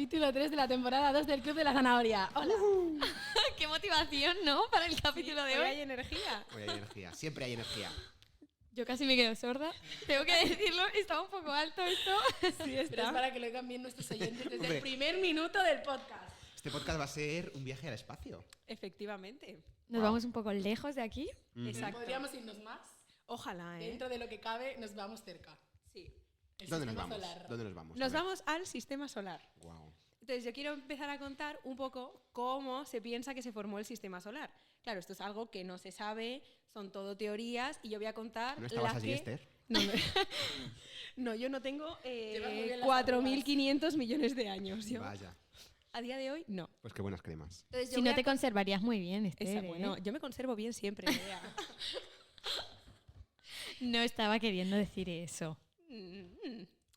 capítulo 3 de la temporada 2 del Club de la Zanahoria. ¡Hola! ¡Qué motivación!, ¿no? Para el capítulo de hoy. Hoy hay energía. Hoy hay energía, siempre hay energía. Yo casi me quedo sorda. Tengo que decirlo, estaba un poco alto esto. Sí, Pero es está. para que lo oigan bien nuestros oyentes desde Hombre. el primer minuto del podcast. Este podcast va a ser un viaje al espacio. Efectivamente. Nos vamos un poco lejos de aquí. Exacto. Podríamos irnos más. Ojalá, ¿eh? Dentro de lo que cabe, nos vamos cerca. Sí. El ¿Dónde nos sistema vamos? solar. ¿Dónde nos vamos? Nos vamos al sistema solar. Wow. Entonces, yo quiero empezar a contar un poco cómo se piensa que se formó el sistema solar. Claro, esto es algo que no se sabe, son todo teorías, y yo voy a contar. ¿No estabas la allí, que... Esther? No, no, yo no tengo Llevas muy bien las 4.500 millones de años. Yo. Vaya. A día de hoy, no. Pues qué buenas cremas. Entonces, yo Si voy no a te conservarías muy bien, Esther, ¿eh? Bueno, yo me conservo bien siempre. Nerea. No estaba queriendo decir eso.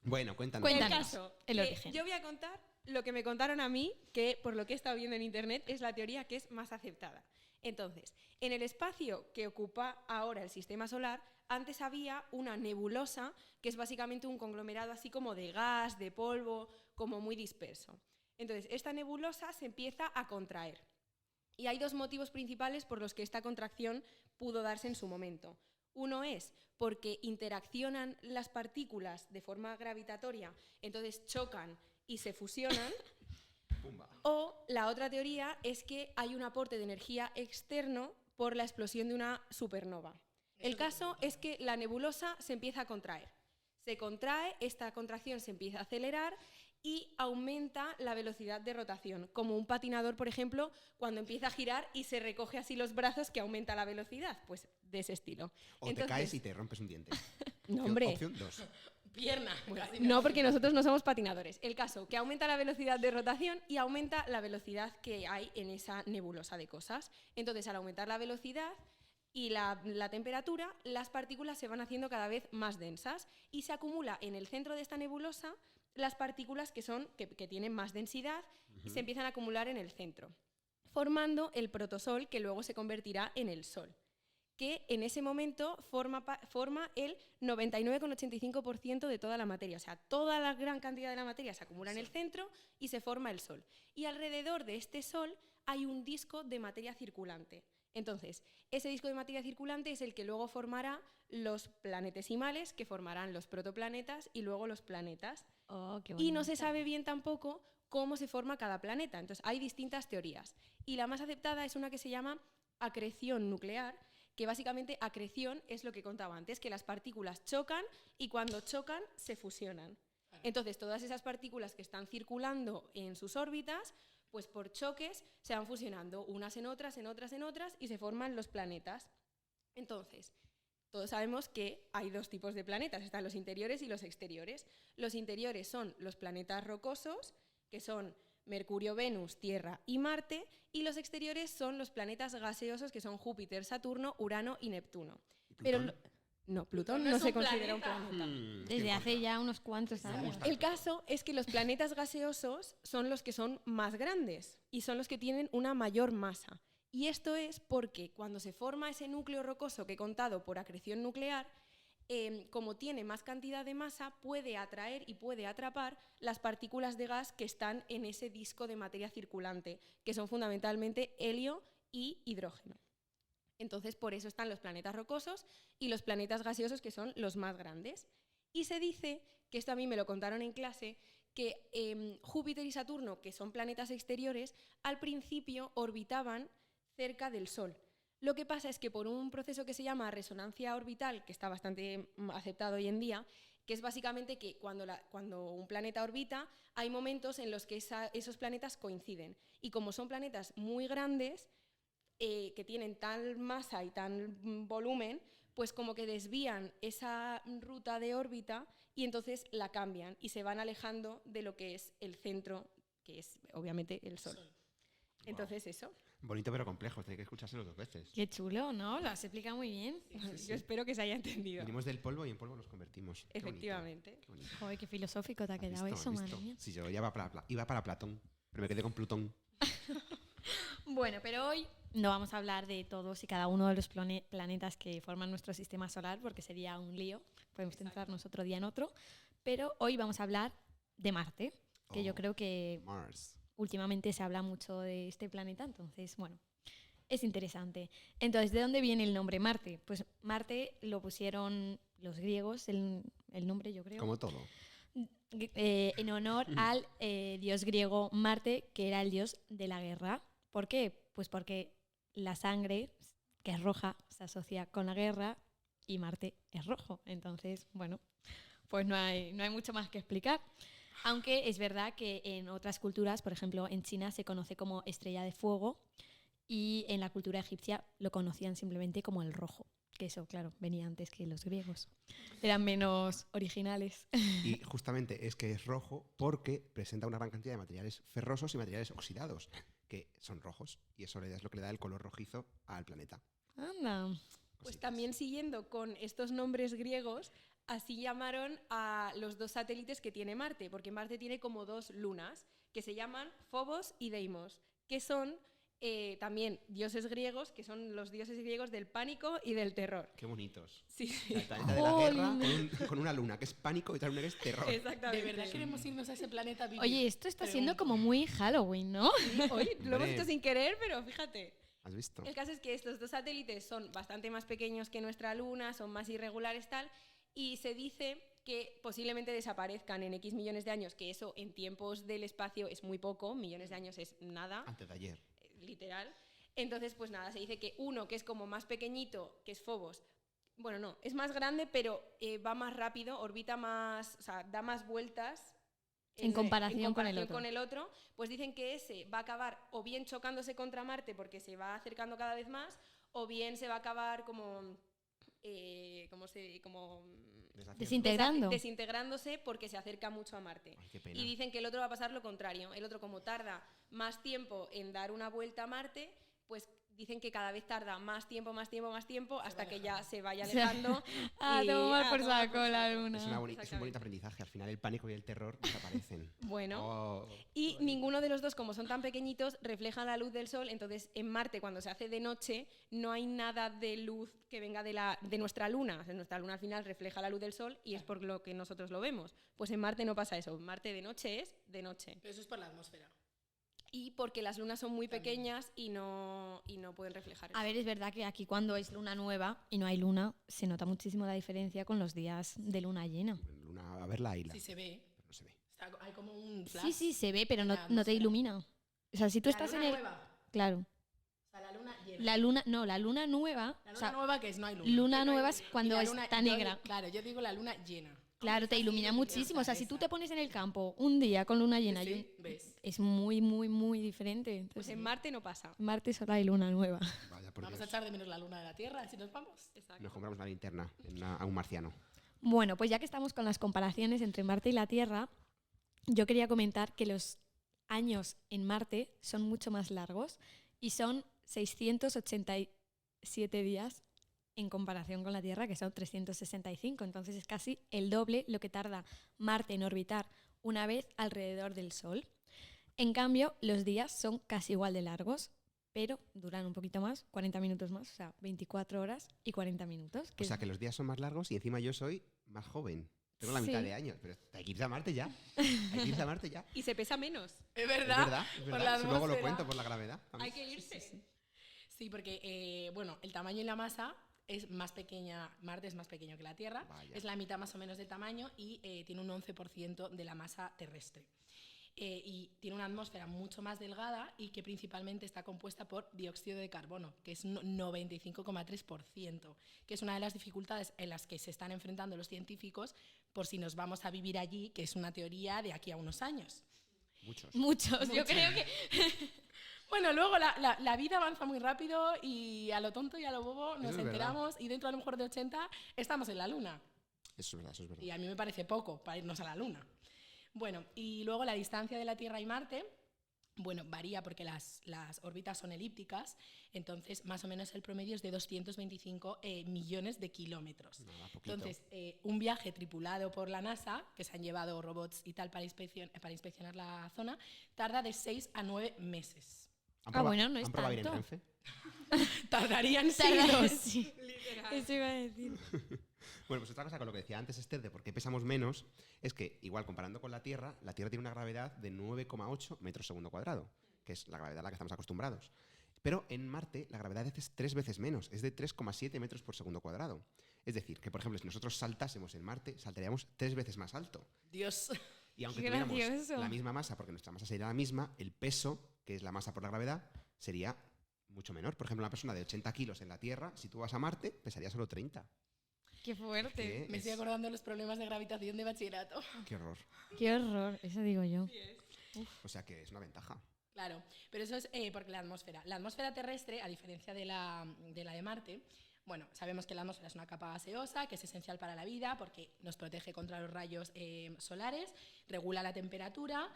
Bueno, cuéntanos. Cuéntanos. El caso, el que origen. yo voy a contar lo que me contaron a mí, que por lo que he estado viendo en internet es la teoría que es más aceptada. Entonces, en el espacio que ocupa ahora el sistema solar, antes había una nebulosa, que es básicamente un conglomerado así como de gas, de polvo, como muy disperso. Entonces, esta nebulosa se empieza a contraer. Y hay dos motivos principales por los que esta contracción pudo darse en su momento. Uno es porque interaccionan las partículas de forma gravitatoria, entonces chocan y se fusionan. Pumba. O la otra teoría es que hay un aporte de energía externo por la explosión de una supernova. El caso es que la nebulosa se empieza a contraer. Se contrae, esta contracción se empieza a acelerar y aumenta la velocidad de rotación, como un patinador, por ejemplo, cuando empieza a girar y se recoge así los brazos, que aumenta la velocidad, pues de ese estilo. O te caes y te rompes un diente. No, hombre. Opción 2. Pierna. casi No, porque nosotros no somos patinadores. El caso, que aumenta la velocidad de rotación y aumenta la velocidad que hay en esa nebulosa de cosas. Entonces, al aumentar la velocidad y la temperatura, las partículas se van haciendo cada vez más densas y se acumula en el centro de esta nebulosa las partículas que tienen más densidad y se empiezan a acumular en el centro, formando el protosol, que luego se convertirá en el Sol, que en ese momento forma el 99,85% de toda la materia. O sea, toda la gran cantidad de la materia se acumula en el centro y se forma el Sol. Y alrededor de este Sol hay un disco de materia circulante. Entonces, ese disco de materia circulante es el que luego formará los planetesimales, que formarán los protoplanetas y luego los planetas. Oh, qué Y no bonito. se sabe bien tampoco cómo se forma cada planeta. Entonces, hay distintas teorías. Y la más aceptada es una que se llama acreción nuclear, que básicamente acreción es lo que contaba antes, que las partículas chocan y cuando chocan se fusionan. Entonces, todas esas partículas que están circulando en sus órbitas, pues por choques se van fusionando unas en otras, en otras, en otras, y se forman los planetas. Entonces, todos sabemos que hay dos tipos de planetas, están los interiores y los exteriores. Los interiores son los planetas rocosos, que son Mercurio, Venus, Tierra y Marte, y los exteriores son los planetas gaseosos, que son Júpiter, Saturno, Urano y Neptuno. ¿Y Plutón? No, Plutón no no es se un considera un planeta. planeta. Desde hace ya unos cuantos años. gusta. El caso es que los planetas gaseosos son los que son más grandes y son los que tienen una mayor masa. Y esto es porque cuando se forma ese núcleo rocoso que he contado por acreción nuclear, como tiene más cantidad de masa, puede atraer y puede atrapar las partículas de gas que están en ese disco de materia circulante, que son fundamentalmente helio y hidrógeno. Entonces, por eso están los planetas rocosos y los planetas gaseosos, que son los más grandes. Y se dice, que esto a mí me lo contaron en clase, que Júpiter y Saturno, que son planetas exteriores, al principio orbitaban cerca del Sol. Lo que pasa es que por un proceso que se llama resonancia orbital, que está bastante aceptado hoy en día, que es básicamente que cuando un planeta orbita, hay momentos en los que esos planetas coinciden. Y como son planetas muy grandes, que tienen tal masa y tal volumen, pues como que desvían esa ruta de órbita y entonces la cambian y se van alejando de lo que es el centro, que es obviamente el Sol. Entonces eso. Bonito pero complejo, hay que escuchárselo 2 veces. Qué chulo, ¿no? Lo has explicado muy bien. Yo espero que se haya entendido. Venimos del polvo y en polvo nos convertimos. Qué bonito, Efectivamente. qué bonito. Joder, qué filosófico te ha ¿Has quedado visto? eso, ¿Has madre visto? mía. Sí, yo iba para Platón, pero me quedé con Plutón. Bueno, pero hoy no vamos a hablar de todos y cada uno de los planetas que forman nuestro sistema solar, porque sería un lío. Podemos centrarnos otro día en otro. Pero hoy vamos a hablar de Marte. que yo Oh, creo que Mars. últimamente se habla mucho de este planeta, entonces, bueno, es interesante. Entonces, ¿de dónde viene el nombre Marte? Pues Marte lo pusieron los griegos, el nombre yo creo, Como todo. en honor al dios griego Marte, que era el dios de la guerra. ¿Por qué? Pues porque la sangre, que es roja, se asocia con la guerra y Marte es rojo. Entonces, bueno, pues no hay mucho más que explicar. Aunque es verdad que en otras culturas, por ejemplo en China, se conoce como estrella de fuego y en la cultura egipcia lo conocían simplemente como el rojo. Que eso, claro, venía antes que los griegos. Eran menos originales. Y justamente es que es rojo porque presenta una gran cantidad de materiales ferrosos y materiales oxidados, que son rojos. Y eso es lo que le da el color rojizo al planeta. Anda. Pues Cositas. también siguiendo con estos nombres griegos, así llamaron a los 2 satélites que tiene Marte, porque Marte tiene como 2 lunas, que se llaman Phobos y Deimos, que son también dioses griegos, que son los dioses griegos del pánico y del terror. Qué bonitos. Sí, sí. El planeta de la guerra con una luna que es pánico y otra luna que es terror. ¿De Exactamente. verdad queremos irnos a ese planeta a vivir? Oye, esto está siendo Pregunto. como muy Halloween, ¿no? Sí, oye, lo hemos Hombre. hecho sin querer, pero fíjate. ¿Has visto? El caso es que estos 2 satélites son bastante más pequeños que nuestra Luna, son más irregulares tal, y se dice que posiblemente desaparezcan en X millones de años, que eso en tiempos del espacio es muy poco, millones de años es nada, Antes de ayer. literal. Entonces, pues nada, se dice que uno que es como más pequeñito, que es Phobos, bueno, no, es más grande, pero va más rápido, orbita más, o sea, da más vueltas. En comparación con el otro, pues dicen que ese va a acabar o bien chocándose contra Marte porque se va acercando cada vez más, o bien se va a acabar como Desintegrando. desintegrándose porque se acerca mucho a Marte. Ay, qué pena. Y dicen que el otro va a pasar lo contrario. El otro, como tarda más tiempo en dar una vuelta a Marte, pues dicen que cada vez tarda más tiempo, hasta que ya se vaya alejando. A y tomar por tomar saco la saco. luna. Es un bonito Exactamente. aprendizaje. Al final el pánico y el terror desaparecen. Bueno. Oh. Y ninguno de los dos, como son tan pequeñitos, reflejan la luz del Sol. Entonces, en Marte, cuando se hace de noche, no hay nada de luz que venga de nuestra Luna. O sea, nuestra Luna al final refleja la luz del Sol y es por lo que nosotros lo vemos. Pues en Marte no pasa eso. En Marte de noche es de noche. Pero eso es por la atmósfera. Y porque las lunas son muy También. pequeñas y no pueden reflejar eso. A ver, es verdad que aquí cuando es luna nueva y no hay luna, se nota muchísimo la diferencia con los días de luna llena. Luna, a ver la isla. Sí se ve. Pero no se ve. Hay como un flash. Sí, sí, se ve, pero no, La no te atmósfera. ilumina. O sea, si tú La estás luna en el... nueva. Claro. O sea, la luna llena. La luna nueva... La o luna sea, nueva que es no hay luna. luna Que no hay nueva es luna. cuando Y la está yo- negra. Claro, yo digo la luna llena. Claro, te Así, ilumina muchísimo. O sea, si tú te esa. pones en el campo un día con luna llena, Sí, ves. es muy, muy, muy diferente. Pues Entonces, en Marte no pasa. en Marte solo hay luna nueva. Vaya por Vamos a Dios. echar de menos la luna de la Tierra si nos vamos. Exacto. Nos compramos una linterna a un marciano. Bueno, pues ya que estamos con las comparaciones entre Marte y la Tierra, yo quería comentar que los años en Marte son mucho más largos y son 687 días en comparación con la Tierra, que son 365. Entonces es casi el doble lo que tarda Marte en orbitar una vez alrededor del Sol. En cambio, los días son casi igual de largos, pero duran un poquito más, 40 minutos más, o sea, 24 horas y 40 minutos. O sea que los días son más largos y encima yo soy más joven. Tengo la mitad Sí. de años. Pero hay que irse a Marte ya. Hay que irse a Marte ya. Y se pesa menos. Es Es verdad. verdad. Es Por verdad. la Eso luego lo atmósfera. cuento por la gravedad. Hay que irse. Sí, porque bueno, el tamaño y la masa es más pequeña, Marte es más pequeño que la Tierra, Vaya. es la mitad más o menos de tamaño y tiene un 11% de la masa terrestre. Y tiene una atmósfera mucho más delgada y que principalmente está compuesta por dióxido de carbono, que es un 95,3%, que es una de las dificultades en las que se están enfrentando los científicos por si nos vamos a vivir allí, que es una teoría de aquí a unos años. Muchos. Muchos, yo creo que... Bueno, luego la vida avanza muy rápido y a lo tonto y a lo bobo nos Eso es verdad. enteramos y dentro a lo mejor de 80 estamos en la Luna. Eso es verdad, eso es verdad. Y a mí me parece poco para irnos a la Luna. Bueno, y luego la distancia de la Tierra y Marte, bueno, varía porque las órbitas son elípticas, entonces más o menos el promedio es de 225 millones de kilómetros. Nada, poquito. Entonces, un viaje tripulado por la NASA, que se han llevado robots y tal para inspeccionar la zona, tarda de 6 a 9 meses. bueno, no es ¿Han probado ir en tanto. Renfe? Tardarían Tarda- siglos. sí, eso iba a decir. Bueno, pues otra cosa con lo que decía antes Esther de por qué pesamos menos es que, igual comparando con la Tierra tiene una gravedad de 9,8 metros segundo cuadrado, que es la gravedad a la que estamos acostumbrados. Pero en Marte la gravedad es 3 veces menos, es de 3,7 metros por segundo cuadrado. Es decir, que por ejemplo, si nosotros saltásemos en Marte, saltaríamos 3 veces más alto. Dios. Y aunque Qué tuviéramos gracioso. la misma masa, porque nuestra masa sería la misma, el peso, que es la masa por la gravedad, sería mucho menor. Por ejemplo, una persona de 80 kilos en la Tierra, si tú vas a Marte, pesaría solo 30. Qué fuerte. Que Me estoy es- acordando de los problemas de gravitación de bachillerato. Qué horror. Qué horror, eso digo yo. O sea que es una ventaja. Claro, pero eso es porque la atmósfera terrestre, a diferencia de la de Marte, bueno, sabemos que la atmósfera es una capa gaseosa que es esencial para la vida porque nos protege contra los rayos solares, regula la temperatura,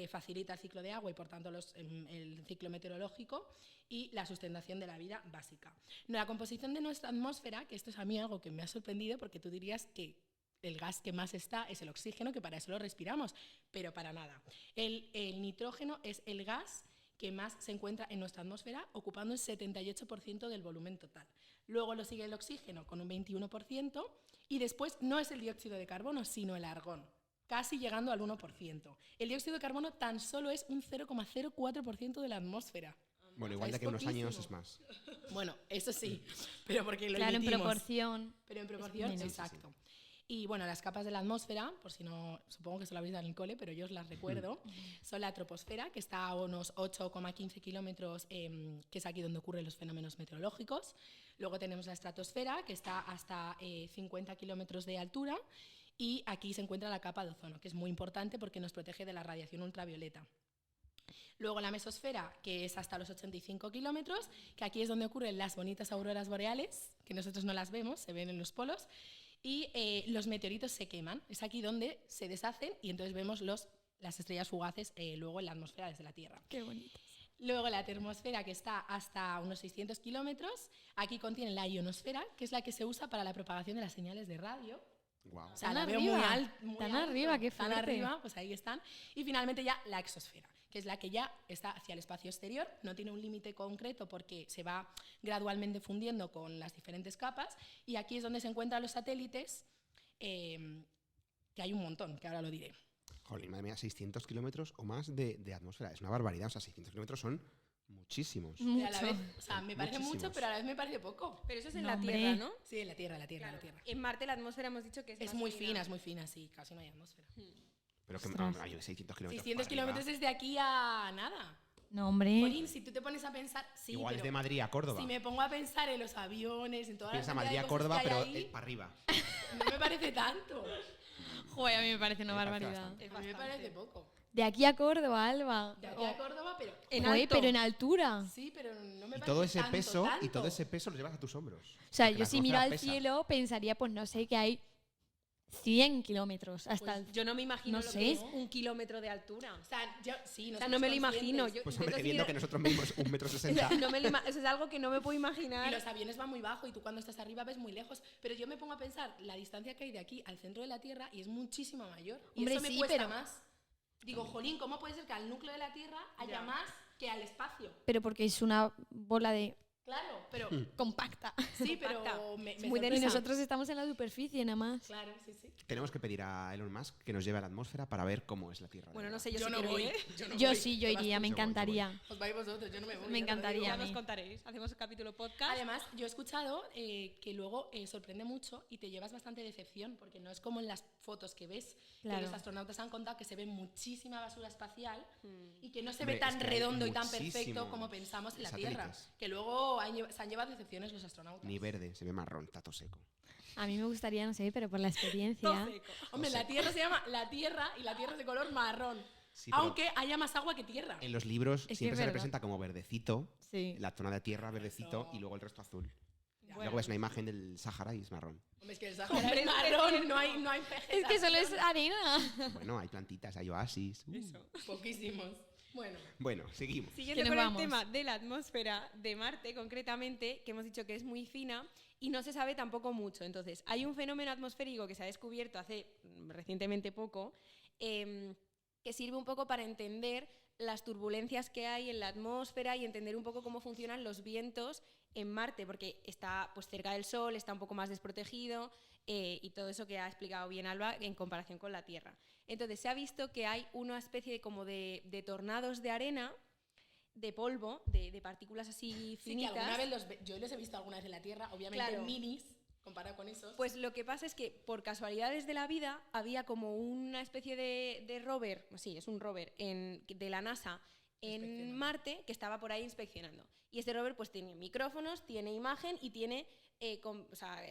facilita el ciclo de agua y por tanto el ciclo meteorológico y la sustentación de la vida básica. La composición de nuestra atmósfera, que esto es a mí algo que me ha sorprendido porque tú dirías que el gas que más está es el oxígeno, que para eso lo respiramos, pero para nada. El nitrógeno es el gas que más se encuentra en nuestra atmósfera, ocupando el 78% del volumen total. Luego lo sigue el oxígeno con un 21% y después no es el dióxido de carbono, sino el argón, casi llegando al 1%. El dióxido de carbono tan solo es un 0,04% de la atmósfera. Bueno, O igual sea, de es que unos años poquísimo. es más. Bueno, eso sí, pero porque lo Claro, en emitimos. proporción. Pero en proporción, menos. exacto. Y bueno, las capas de la atmósfera, por si no, supongo que se lo habréis dado en el cole, pero yo os las recuerdo, son la troposfera, que está a unos 8,15 kilómetros, que es aquí donde ocurren los fenómenos meteorológicos. Luego tenemos la estratosfera, que está hasta 50 kilómetros de altura. Y aquí se encuentra la capa de ozono, que es muy importante porque nos protege de la radiación ultravioleta. Luego la mesosfera, que es hasta los 85 kilómetros, que aquí es donde ocurren las bonitas auroras boreales, que nosotros no las vemos, se ven en los polos. Y los meteoritos se queman. Es aquí donde se deshacen y entonces vemos las estrellas fugaces luego en la atmósfera desde la Tierra. Qué bonito. Luego la termosfera, que está hasta unos 600 kilómetros. Aquí contiene la ionosfera, que es la que se usa para la propagación de las señales de radio. Wow. O sea, Tan la veo arriba, muy alto. tan arriba, qué Tan fuerte. arriba, pues ahí están. Y finalmente ya la exosfera, que es la que ya está hacia el espacio exterior. No tiene un límite concreto porque se va gradualmente fundiendo con las diferentes capas. Y aquí es donde se encuentran los satélites, que hay un montón, que ahora lo diré. Jolín, madre mía, 600 kilómetros o más de atmósfera. Es una barbaridad. O sea, 600 kilómetros son muchísimos. Pero a la Mucho. vez, o sea, me parece mucho, Muchísimos. pero a la vez me parece poco. Pero eso es en No, la hombre. Tierra, ¿no? Sí, la Tierra. Claro. La Tierra. En Marte la atmósfera hemos dicho que es Es más muy fina, sí, casi no hay atmósfera. Pero que Ostras. hay 600 kilómetros. 600 para arriba. kilómetros desde aquí a nada. No, hombre. Jolín, si tú te pones a pensar, sí, Igual es pero de Madrid a Córdoba. si me pongo a pensar en los aviones, en todas Piensa las Madrid a cantidad de cosas Córdoba, que hay pero ahí, para arriba. no me parece tanto. Joder, a mí me parece una Me parece barbaridad. bastante. A mí me parece poco. De aquí a Córdoba, Alba. De aquí a Córdoba, pero En Joder, alto. pero en altura. sí, pero no me Y parece todo ese tanto, peso, tanto. y todo ese peso lo llevas a tus hombros. O sea, Porque yo la si miro atmósfera al pesa. cielo pensaría, pues no sé, que hay 100 kilómetros hasta Pues yo no me imagino no lo sé. que es 1 kilómetro de altura. O sea, yo sí, O sea, no me lo imagino. Yo, Pues hombre, intento viendo que seguir- nosotros medimos 1,60 m. no me lo ima- eso es algo que no me puedo Y imaginar. los aviones van muy bajo y tú cuando estás arriba ves muy lejos. Pero yo me pongo a pensar la distancia que hay de aquí al centro de la Tierra y es muchísimo mayor. Y Hombre, eso me sí, cuesta pero- más. Digo, jolín, ¿cómo puede ser que al núcleo de la Tierra haya Ya. más que al espacio? Pero porque es una bola de Claro, pero compacta. sí, pero Compacta. me Es muy sorprende. Y nosotros estamos en la superficie nada más. Claro, sí, sí. Tenemos que pedir a Elon Musk que nos lleve a la atmósfera para ver cómo es la Tierra. de Bueno, no verdad. sé, yo, Yo sí no quiero voy. ir. Yo voy. sí, yo Te vas iría, tú. me Yo voy, yo voy. encantaría. Os vais vosotros, yo no me voy. Me ya te lo encantaría. digo. a Ya nos mí. contaréis. Hacemos capítulo podcast. Además, yo he escuchado que luego sorprende mucho y te llevas bastante decepción, porque no es como en las fotos que ves, que Claro. los astronautas han contado que se ve muchísima basura espacial y que no se Hombre, ve tan es que hay redondo y tan perfecto muchísimos como pensamos en la satélites. Tierra. Que luego se han llevado decepciones los astronautas. Ni verde, se ve marrón, tato seco. A mí me gustaría, no sé, pero por la experiencia. Todo seco. Hombre, la Tierra se llama la Tierra y la Tierra es de color marrón. Sí, pero aunque haya más agua que tierra. en los libros que siempre es se verdad. representa como verdecito, Sí. la zona de tierra verdecito Eso. y luego el resto azul. Ya. Luego ves una imagen del Sahara y es marrón. Hombre, es que el Sahara Hombre, es es que- marrón, no hay Es que solo es vegetación. arena. Bueno, hay plantitas, hay oasis. Poquísimos. Bueno, Bueno, seguimos. Siguiendo ¿Qué con nos el vamos? tema de la atmósfera de Marte, concretamente, que hemos dicho que es muy fina y no se sabe tampoco mucho. Entonces, hay un fenómeno atmosférico que se ha descubierto hace recientemente poco, que sirve un poco para entender las turbulencias que hay en la atmósfera y entender un poco cómo funcionan los vientos en Marte, porque está pues cerca del Sol, está un poco más desprotegido, y todo eso que ha explicado bien Alba en comparación con la Tierra. Entonces se ha visto que hay una especie de tornados de arena, de polvo, de partículas así finitas. Sí, que alguna vez yo los he visto alguna vez en la Tierra, obviamente Claro. minis, comparado con esos. Pues lo que pasa es que por casualidades de la vida había como una especie de rover, sí, es un rover de la NASA en Marte que estaba por ahí inspeccionando. Y este rover pues tiene micrófonos, tiene imagen y tiene,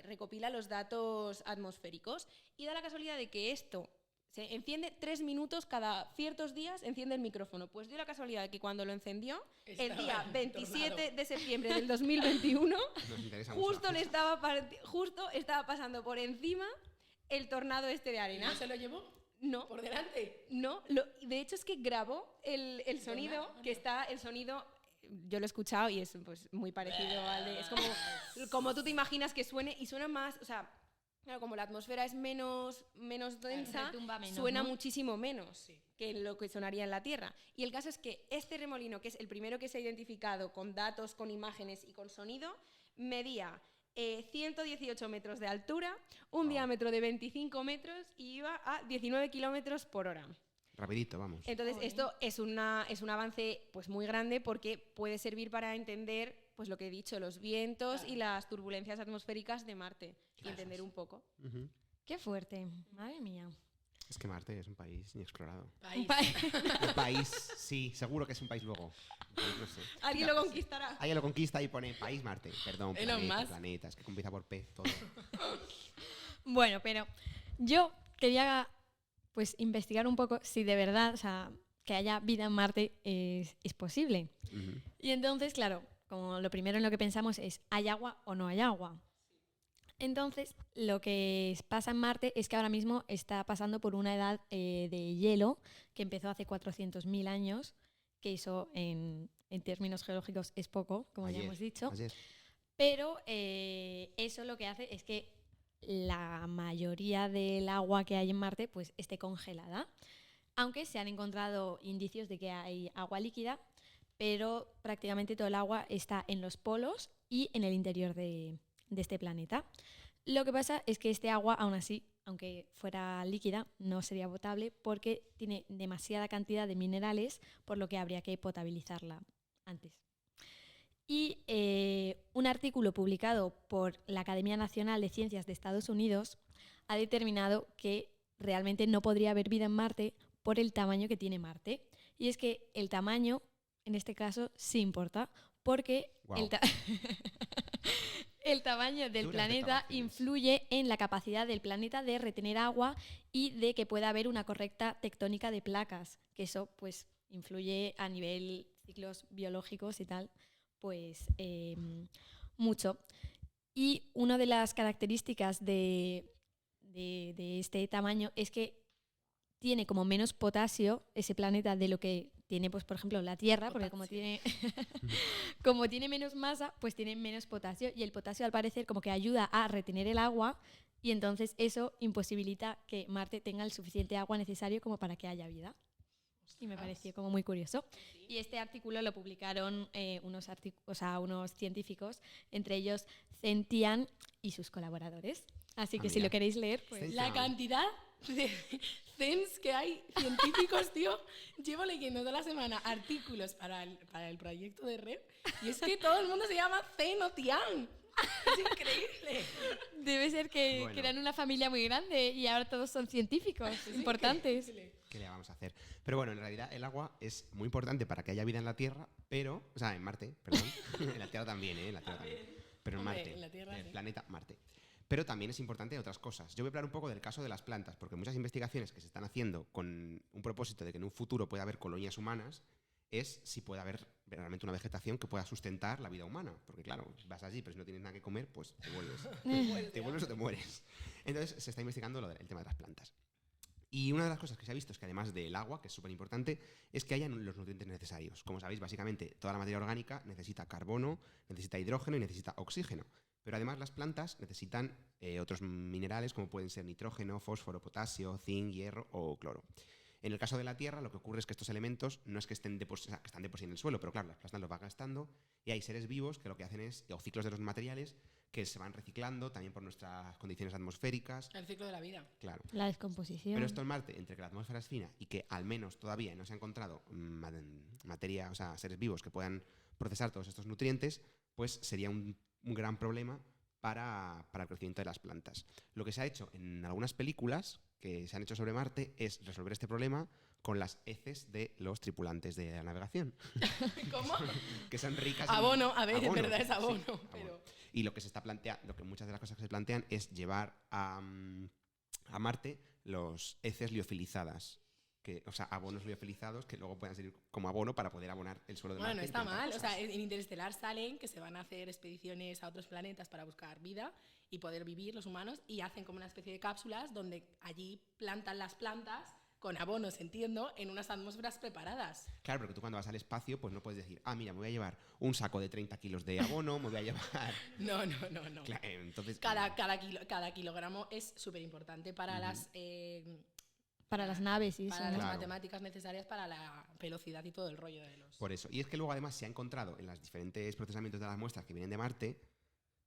recopila los datos atmosféricos. Y da la casualidad de que esto se enciende 3 minutos cada ciertos días, enciende el micrófono. Pues dio la casualidad de que cuando lo encendió, el día 27 de septiembre del 2021, justo estaba pasando por encima el tornado este de arena. ¿No se lo llevó? No. ¿Por delante? No, de hecho es que grabó el sonido, que está el sonido, yo lo he escuchado y es pues, muy parecido al de... Es como tú te imaginas que suene, y suena más, o sea, claro, como la atmósfera es menos densa, menos, suena ¿no? muchísimo menos que lo que sonaría en la Tierra. Y el caso es que este remolino, que es el primero que se ha identificado con datos, con imágenes y con sonido, medía 118 metros de altura, un diámetro de 25 metros y iba a 19 kilómetros por hora. Rapidito, vamos. Entonces, esto es un avance pues, muy grande porque puede servir para entender pues, lo que he dicho, los vientos y las turbulencias atmosféricas de Marte y entender un poco. Ujú. Qué fuerte, madre mía. Es que Marte es un país inexplorado. País. Un país, sí, seguro que es un país luego. No sé. Alguien lo conquistará. Alguien lo conquista y pone país Marte. Perdón, Elon Musk. planeta. Es que empieza por P todo. Bueno, pero yo quería pues investigar un poco si de verdad, o sea, que haya vida en Marte es posible. Ujú. Y entonces, claro, como lo primero en lo que pensamos es, ¿hay agua o no hay agua? Entonces, lo que pasa en Marte es que ahora mismo está pasando por una edad de hielo que empezó hace 400.000 años, que eso en términos geológicos es poco, como ya hemos dicho. Ayer. Pero eso lo que hace es que la mayoría del agua que hay en Marte pues, esté congelada. Aunque se han encontrado indicios de que hay agua líquida, pero prácticamente todo el agua está en los polos y en el interior de este planeta. Lo que pasa es que este agua, aún así, aunque fuera líquida, no sería potable porque tiene demasiada cantidad de minerales, por lo que habría que potabilizarla antes. Y un artículo publicado por la Academia Nacional de Ciencias de Estados Unidos ha determinado que realmente no podría haber vida en Marte por el tamaño que tiene Marte. Y es que el tamaño, en este caso, sí importa, porque Guau. el tamaño del Duras planeta declaraciones. influye en la capacidad del planeta de retener agua y de que pueda haber una correcta tectónica de placas, que eso pues influye a nivel ciclos biológicos y tal, pues mucho. Y una de las características de este tamaño es que tiene como menos potasio ese planeta de lo que tiene, pues, por ejemplo, la Tierra, porque como tiene menos masa, pues tiene menos potasio. Y el potasio, al parecer, como que ayuda a retener el agua y entonces eso imposibilita que Marte tenga el suficiente agua necesario como para que haya vida. Y me pareció como muy curioso. Y este artículo lo publicaron unos científicos, entre ellos Zentian y sus colaboradores. Así que si mira. lo queréis leer, pues... Zentian. La cantidad de CENS que hay científicos, tío. Llevo leyendo toda la semana artículos para el proyecto de Red y es que todo el mundo se llama CEN o Tian. Es increíble. Debe ser que Bueno. eran una familia muy grande y ahora todos son científicos importantes. ¿Qué le vamos a hacer? Pero bueno, en realidad el agua es muy importante para que haya vida en la Tierra, pero... O sea, en Marte, perdón. En la Tierra también, ¿eh? En la Tierra también. Pero en Hombre, Marte. en la Tierra en el sí. planeta Marte. Pero también es importante en otras cosas. Yo voy a hablar un poco del caso de las plantas, porque muchas investigaciones que se están haciendo con un propósito de que en un futuro pueda haber colonias humanas es si puede haber realmente una vegetación que pueda sustentar la vida humana. Porque claro, vas allí, pero si no tienes nada que comer, pues te vuelves. Te vuelves o te mueres. Entonces se está investigando el tema de las plantas. Y una de las cosas que se ha visto es que además del agua, que es súper importante, es que hayan los nutrientes necesarios. Como sabéis, básicamente toda la materia orgánica necesita carbono, necesita hidrógeno y necesita oxígeno. Pero además las plantas necesitan otros minerales como pueden ser nitrógeno, fósforo, potasio, zinc, hierro o cloro. En el caso de la Tierra, lo que ocurre es que estos elementos no es que están de por sí en el suelo, pero claro, las plantas los van gastando y hay seres vivos que lo que hacen es, o ciclos de los materiales, que se van reciclando también por nuestras condiciones atmosféricas. El ciclo de la vida. Claro. La descomposición. Pero esto en Marte, entre que la atmósfera es fina y que al menos todavía no se ha encontrado materia, o sea, seres vivos que puedan procesar todos estos nutrientes, pues sería un gran problema para el crecimiento de las plantas. Lo que se ha hecho en algunas películas que se han hecho sobre Marte es resolver este problema con las heces de los tripulantes de la navegación. ¿Cómo? Que son ricas Abono, a ver, abono, en verdad es sí, abono. abono. Pero... Y lo que se está planteando, lo que muchas de las cosas que se plantean es llevar a Marte los heces liofilizadas. O sea, abonos liofilizados que luego puedan servir como abono para poder abonar el suelo de Marte. Bueno, no está y plantar mal. O cosas. sea, en Interestelar salen que se van a hacer expediciones a otros planetas para buscar vida y poder vivir los humanos, y hacen como una especie de cápsulas donde allí plantan las plantas con abonos, entiendo, en unas atmósferas preparadas. Claro, porque tú cuando vas al espacio, pues no puedes decir, mira, me voy a llevar un saco de 30 kilos de abono, me voy a llevar... No. Claro, entonces... Cada kilogramo es súper importante para las... para las naves y para eso, las ¿no? Claro. matemáticas necesarias para la velocidad y todo el rollo de los... Por eso. Y es que luego además se ha encontrado en los diferentes procesamientos de las muestras que vienen de Marte,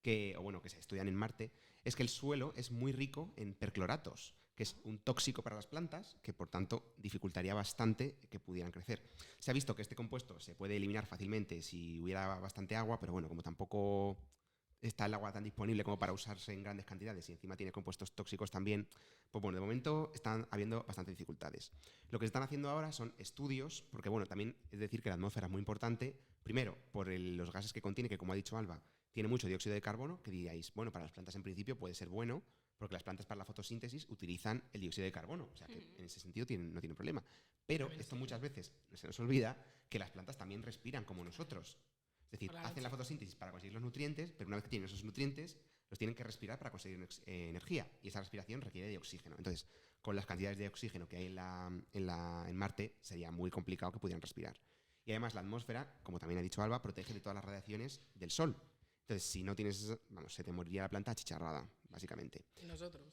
que se estudian en Marte, es que el suelo es muy rico en percloratos, que es un tóxico para las plantas, que por tanto dificultaría bastante que pudieran crecer. Se ha visto que este compuesto se puede eliminar fácilmente si hubiera bastante agua, pero bueno, como tampoco está el agua tan disponible como para usarse en grandes cantidades y encima tiene compuestos tóxicos también, pues bueno, de momento están habiendo bastantes dificultades. Lo que se están haciendo ahora son estudios, porque bueno, también es decir que la atmósfera es muy importante, primero por los gases que contiene, que como ha dicho Alba, tiene mucho dióxido de carbono, que diríais, bueno, para las plantas en principio puede ser bueno, porque las plantas para la fotosíntesis utilizan el dióxido de carbono, o sea que en ese sentido no tienen problema. Pero esto muchas veces se nos olvida que las plantas también respiran como nosotros. Es decir, Por la hacen noche. la fotosíntesis para conseguir los nutrientes, pero una vez que tienen esos nutrientes, los tienen que respirar para conseguir energía. Y esa respiración requiere de oxígeno. Entonces, con las cantidades de oxígeno que hay en Marte, sería muy complicado que pudieran respirar. Y además, la atmósfera, como también ha dicho Alba, protege de todas las radiaciones del Sol. Entonces, si no tienes eso, se te moriría la planta achicharrada, básicamente. Y nosotros.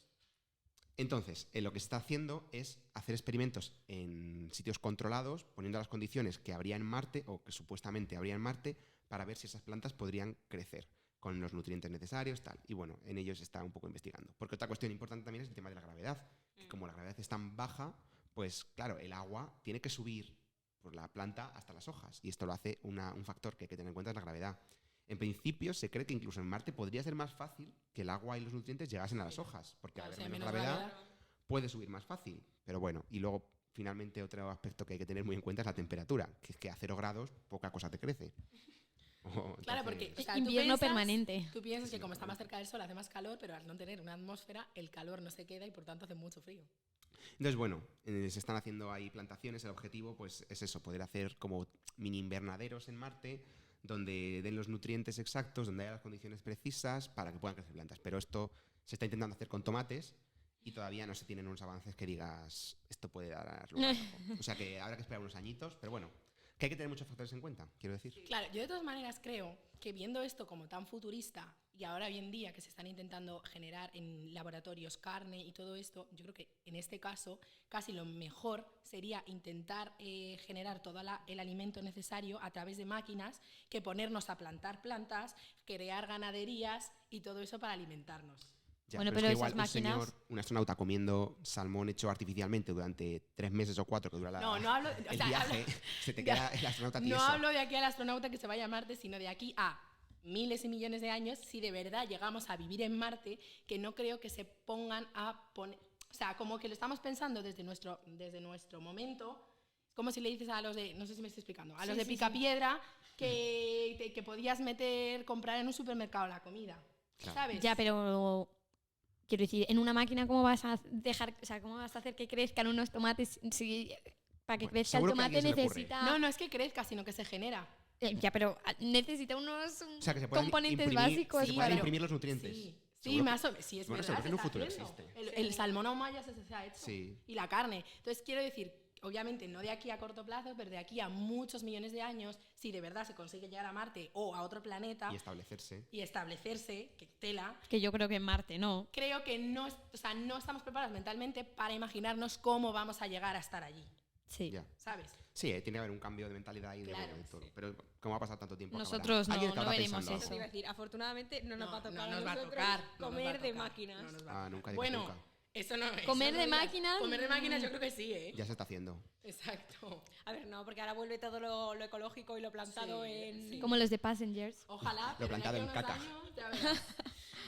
Entonces, lo que se está haciendo es hacer experimentos en sitios controlados, poniendo las condiciones que habría en Marte, o que supuestamente habría en Marte, para ver si esas plantas podrían crecer con los nutrientes necesarios, tal. Y bueno, en ellos se está un poco investigando. Porque otra cuestión importante también es el tema de la gravedad. Que como la gravedad es tan baja, pues claro, el agua tiene que subir por la planta hasta las hojas. Y esto lo hace un factor que hay que tener en cuenta, es la gravedad. En principio se cree que incluso en Marte podría ser más fácil que el agua y los nutrientes llegasen a las hojas, porque al Claro, haber si hay menos menos gravedad gravedad. puede subir más fácil. Pero bueno, y luego finalmente otro aspecto que hay que tener muy en cuenta es la temperatura, que es que a 0 grados poca cosa te crece. Claro, porque o sea, tú Invierno piensas- permanente. Tú piensas que Sí, como está más permanente. cerca del sol hace más calor, pero al no tener una atmósfera, el calor no se queda y por tanto hace mucho frío. Entonces, bueno, se están haciendo ahí plantaciones. El objetivo pues es eso, poder hacer como mini invernaderos en Marte, donde den los nutrientes exactos, donde haya las condiciones precisas para que puedan crecer plantas. Pero esto se está intentando hacer con tomates y todavía no se tienen unos avances que digas, esto puede dar lugar a algo. O sea que habrá que esperar unos añitos, pero bueno, que hay que tener muchos factores en cuenta, quiero decir. Claro, yo de todas maneras creo que viendo esto como tan futurista y ahora hoy en día que se están intentando generar en laboratorios carne y todo esto, yo creo que en este caso casi lo mejor sería intentar generar todo el alimento necesario a través de máquinas que ponernos a plantar plantas, crear ganaderías y todo eso para alimentarnos. Ya, Bueno, es pero que igual esas máquinas- un astronauta comiendo salmón hecho artificialmente durante 3 meses o 4 que dura No hablo, o el sea, viaje, se te queda el astronauta tieso. no hablo de aquí al astronauta que se vaya a Marte, sino de aquí a miles y millones de años, si de verdad llegamos a vivir en Marte, que no creo que se pongan a poner... O sea, como que lo estamos pensando desde nuestro momento, como si le dices a los de... No sé si me estoy explicando. A los de Picapiedra que podías comprar en un supermercado la comida. Claro. ¿Sabes? Ya, pero quiero decir, en una máquina, ¿cómo vas a dejar, o sea, cómo vas a hacer que crezcan unos tomates si para que Bueno, crezca el seguro que a tomate alguien se le ocurre. necesita No es que crezca, sino que se genera. Ya, pero necesita unos O sea, que se puedan componentes imprimir- básicos. se puedan pero- imprimir los nutrientes. Sí, Seguro que- más o menos. Sí, es bueno, verdad. seguro que en un se está futuro haciendo. existe. El salmón ahumado se ha hecho. Sí. Y la carne. Entonces, quiero decir, obviamente no de aquí a corto plazo, pero de aquí a muchos millones de años, si de verdad se consigue llegar a Marte o a otro planeta Y establecerse. y establecerse, que tela, Que yo creo que en Marte no. creo que no estamos preparados mentalmente para imaginarnos cómo vamos a llegar a estar allí. Sí. Ya. ¿sabes? Sí, tiene que haber un cambio de mentalidad y de, Claro, bueno, de todo. sí. Pero como ha pasado tanto tiempo, Nosotros acabará. Alguien no estará veremos pensando eso. Te iba a decir, afortunadamente no nos va a tocar no a nos va a nosotros tocar. no nos va a comer de tocar, máquinas. no nos va a tocar. Nunca digas Bueno, nunca. eso no es. Comer de máquinas, Comer de máquinas yo creo que sí, ¿eh? Ya se está haciendo. Exacto. A ver, no, porque ahora vuelve todo lo ecológico y lo plantado Sí, en, sí. como los de Passengers. Ojalá. Lo pero de plantado aquí a en unos caca. años, ya verás.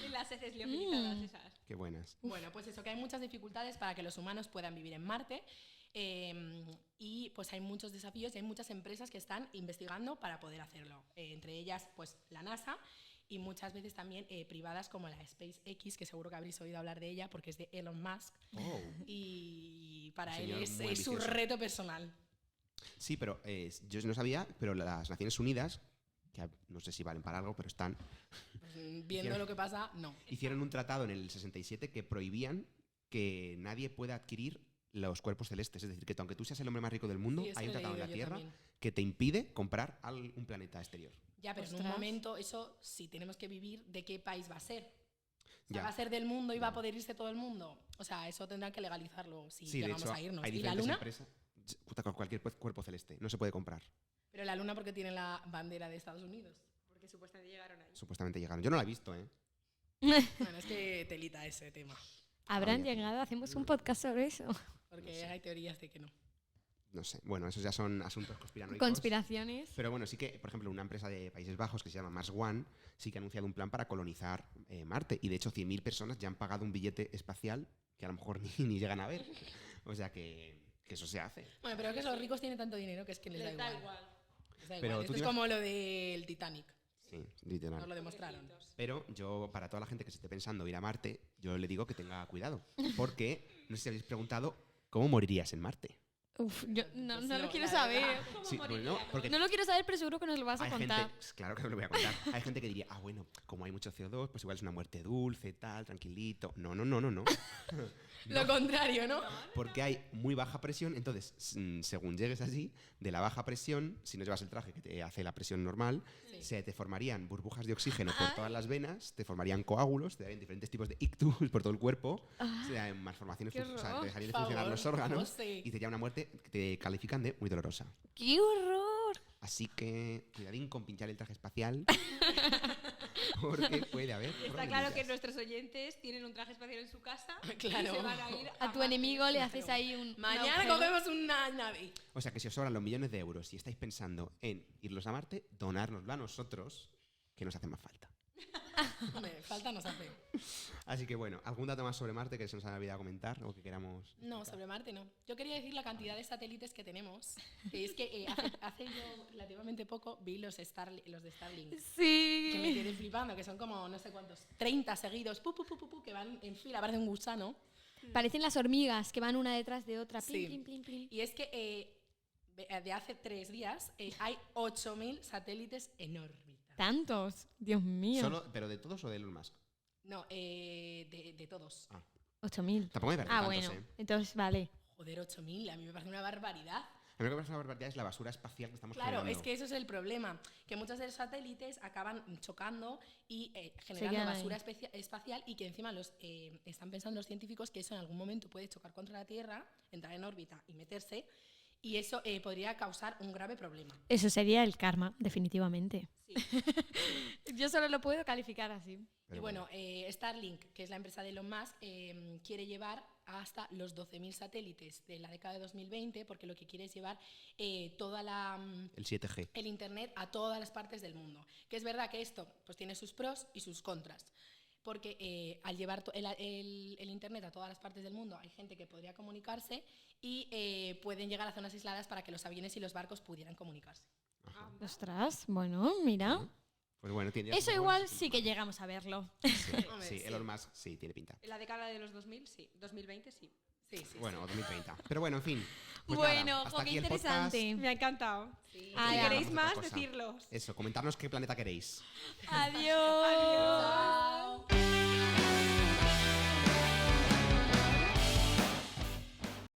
en las heces liofilizadas esas. Qué buenas. Bueno, pues eso, que hay muchas dificultades para que los humanos puedan vivir en Marte. Y pues hay muchos desafíos y hay muchas empresas que están investigando para poder hacerlo. Entre ellas, pues la NASA y muchas veces también privadas como la SpaceX, que seguro que habréis oído hablar de ella porque es de Elon Musk. Oh. Y para Un él señor es muy su ambicioso. reto personal. Sí, pero yo no sabía, pero las Naciones Unidas, que no sé si valen para algo, pero están, Pues, viendo lo que pasa, no. hicieron un tratado en el 67 que prohibían que nadie pueda adquirir los cuerpos celestes. Es decir, que aunque tú seas el hombre más rico del mundo, Sí, eso hay un lo he tratado en leído la yo Tierra también. que te impide comprar un planeta exterior. Ya, pero en un Ostras. momento, eso, si tenemos que vivir, ¿de qué país va a ser? O sea, Ya. ¿va a ser del mundo y va a Ya. poder irse todo el mundo? O sea, eso tendrán que legalizarlo si Sí, de llegamos hecho, a irnos. hay ¿Y la diferentes luna? empresas. Puta, con cualquier cuerpo celeste. No se puede comprar. Pero la luna porque tiene la bandera de Estados Unidos. Porque supuestamente llegaron ahí. Supuestamente llegaron. Yo no la he visto, ¿eh? Bueno, es que telita ese tema. Habrán Vaya. llegado, hacemos un podcast sobre eso. Porque No sé. hay teorías de que no. No sé. Bueno, esos ya son asuntos conspiranoicos. Conspiraciones. Pero bueno, sí que, por ejemplo, una empresa de Países Bajos que se llama Mars One sí que ha anunciado un plan para colonizar Marte. Y de hecho, 100.000 personas ya han pagado un billete espacial que a lo mejor ni llegan a ver. O sea que eso se hace. Bueno, pero es que los ricos tienen tanto dinero que es que les da igual. Les da Pero igual. tú Esto es te como lo del Titanic. Sí, literal. Nos lo demostraron. Pero yo, para toda la gente que se esté pensando ir a Marte, yo le digo que tenga cuidado. Porque, no sé si habéis preguntado, ¿cómo morirías en Marte? Uf, yo no, Pues no lo no, quiero la saber. verdad. Sí, bueno, porque No lo quiero saber, pero seguro que nos lo vas a hay contar. gente, claro que no lo voy a contar. Hay gente que diría, bueno, como hay mucho CO2, pues igual es una muerte dulce, tal, tranquilito. No. Lo contrario, ¿no? Porque hay muy baja presión, entonces, según llegues allí, de la baja presión, si no llevas el traje que te hace la presión normal, Sí. se te formarían burbujas de oxígeno por todas las venas, te formarían coágulos, te darían diferentes tipos de ictus por todo el cuerpo, se darían malformaciones, qué o sea, horror. te dejarían de Por funcionar favor, los órganos José. y sería una muerte que te califican de muy dolorosa. ¡Qué horror! Así que cuidadín con pinchar el traje espacial, porque puede haber Está claro problemillas. que nuestros oyentes tienen un traje espacial en su casa Claro. y se van a ir A tu Marte. enemigo le haces ahí un Mañana agujero. cogemos una nave. O sea que si os sobran los millones de euros y estáis pensando en irlos a Marte, donárnoslo a nosotros, que nos hace más falta. Hombre, falta nos hace. Así que bueno, ¿algún dato más sobre Marte que se nos haya olvidado comentar o que queramos? No, sobre Marte no. Yo quería decir la cantidad de satélites que tenemos. Que es que hace yo relativamente poco vi los de Starlink, que me Sí. quedé flipando, que son como no sé cuántos, 30 seguidos, que van en fila, parece un gusano. Parecen las hormigas que van una detrás de otra. Sí. Plin, plin, plin, plin. Y es que de hace 3 días hay 8.000 satélites en órbita. Tantos. Dios mío. ¿Pero de todos o de Elon Musk? No, de todos. 8.000. Tampoco me parece Ah, tantos, bueno. ¿eh? Entonces, vale. Joder, 8.000, a mí me parece una barbaridad. A mí lo que me parece una barbaridad es la basura espacial que estamos Claro, generando. es que eso es el problema, que muchos de los satélites acaban chocando y generando quedan basura espacial y que encima están pensando los científicos que eso en algún momento puede chocar contra la Tierra, entrar en órbita y meterse, y eso podría causar un grave problema. Eso sería el karma, definitivamente. Sí. Yo solo lo puedo calificar así. Pero Y bueno, Starlink, que es la empresa de Elon Musk, quiere llevar hasta los 12.000 satélites de la década de 2020, porque lo que quiere es llevar toda el 7G. el Internet a todas las partes del mundo. Que es verdad que esto pues, tiene sus pros y sus contras. Porque al llevar el Internet a todas las partes del mundo hay gente que podría comunicarse y pueden llegar a zonas aisladas para que los aviones y los barcos pudieran comunicarse. Ostras, bueno, mira. Pues bueno, tiene Eso igual sí que llegamos a verlo. Hombre, Sí, sí. Elon Musk sí tiene pinta. En la década de los 2000, sí. 2020, sí. Sí, sí, Bueno, 2030. Pero bueno, en fin. Pues Bueno, nada, hasta jo, qué aquí el podcast. interesante. Me ha encantado. sí. Ah, Si ya. queréis Vamos a más, otra cosa. decirlos. Eso, comentarnos qué planeta queréis. Adiós. Chao.